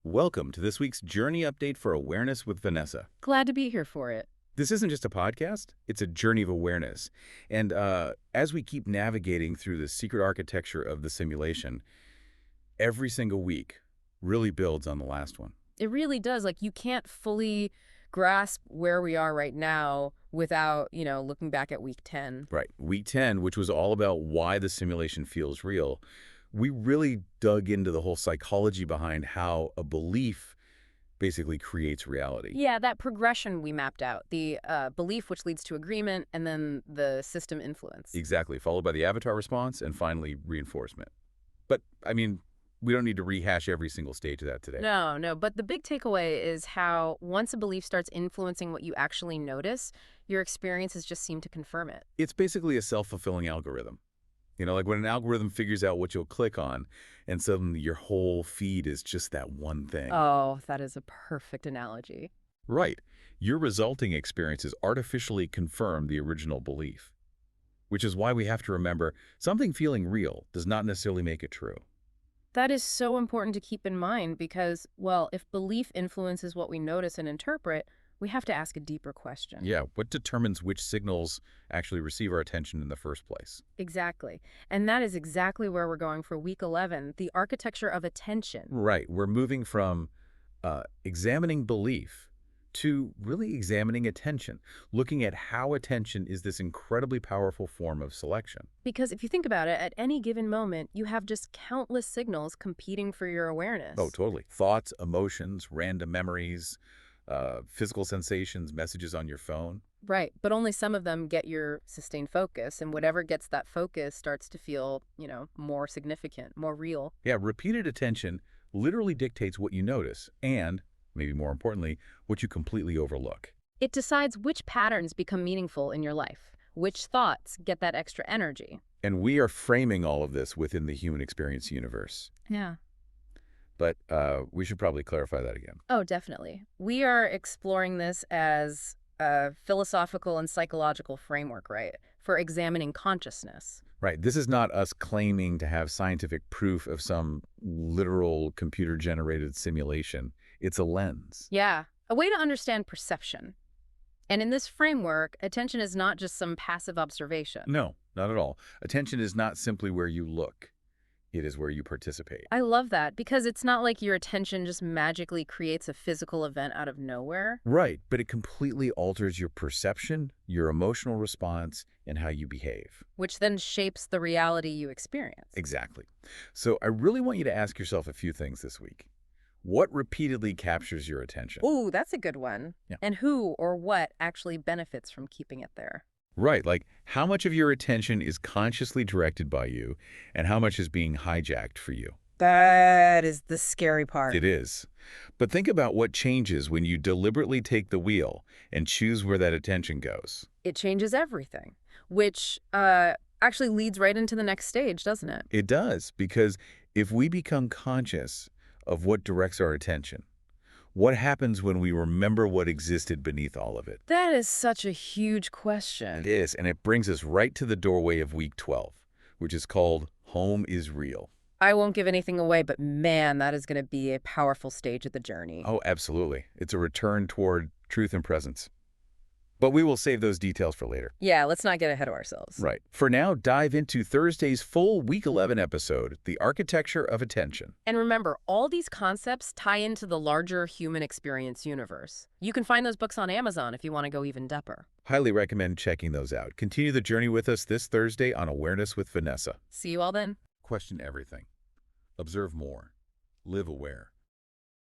Welcome to this week's Journey Update for Awareness with Vanessa. Glad to be here for it. This isn't just a podcast, it's a journey of awareness. And as we keep navigating through the secret architecture of the simulation, every single week really builds on the last one. It really does. Like, you can't fully grasp where we are right now without, looking back at week 10. Right. Week 10, which was all about why the simulation feels real, we really dug into the whole psychology behind how a belief basically creates reality. Yeah, that progression we mapped out. The belief, which leads to agreement, and then the system influence. Exactly, followed by the avatar response, and finally reinforcement. But, I mean, we don't need to rehash every single stage of that today. No. But the big takeaway is how once a belief starts influencing what you actually notice, your experiences just seem to confirm it. It's basically a self-fulfilling algorithm. Like when an algorithm figures out what you'll click on, and suddenly your whole feed is just that one thing. Oh, that is a perfect analogy. Right. Your resulting experiences artificially confirm the original belief. Which is why we have to remember, something feeling real does not necessarily make it true. That is so important to keep in mind because, well, if belief influences what we notice and interpret, we have to ask a deeper question. Yeah, what determines which signals actually receive our attention in the first place? Exactly. And that is exactly where we're going for week 11, the architecture of attention. Right. We're moving from examining belief to really examining attention, looking at how attention is this incredibly powerful form of selection. Because if you think about it, at any given moment, you have just countless signals competing for your awareness. Oh, totally. Thoughts, emotions, random memories, physical sensations, messages on your phone. Right. But only some of them get your sustained focus, and whatever gets that focus starts to feel, more significant, more real. Yeah, repeated attention literally dictates what you notice and, maybe more importantly, what you completely overlook. It decides which patterns become meaningful in your life, which thoughts get that extra energy. And we are framing all of this within the human experience universe. Yeah. But we should probably clarify that again. Oh, definitely. We are exploring this as a philosophical and psychological framework, right, for examining consciousness. Right. This is not us claiming to have scientific proof of some literal computer-generated simulation. It's a lens. Yeah, a way to understand perception. And in this framework, attention is not just some passive observation. No, not at all. Attention is not simply where you look. It is where you participate. I love that because it's not like your attention just magically creates a physical event out of nowhere. Right, but it completely alters your perception, your emotional response, and how you behave. Which then shapes the reality you experience. Exactly. So I really want you to ask yourself a few things this week. What repeatedly captures your attention? Ooh, that's a good one. Yeah. And who or what actually benefits from keeping it there? Right, like how much of your attention is consciously directed by you and how much is being hijacked for you? That is the scary part. It is. But think about what changes when you deliberately take the wheel and choose where that attention goes. It changes everything, which actually leads right into the next stage, doesn't it? It does, because if we become conscious of what directs our attention, what happens when we remember what existed beneath all of it? That is such a huge question. It is, and it brings us right to the doorway of week 12, which is called Home is Real. I won't give anything away, but man, that is going to be a powerful stage of the journey. Oh, absolutely. It's a return toward truth and presence. But we will save those details for later. Yeah, let's not get ahead of ourselves. Right. For now, dive into Thursday's full Week 11 episode, The Architecture of Attention. And remember, all these concepts tie into the larger human experience universe. You can find those books on Amazon if you want to go even deeper. Highly recommend checking those out. Continue the journey with us this Thursday on Awareness with Vanessa. See you all then. Question everything. Observe more. Live aware.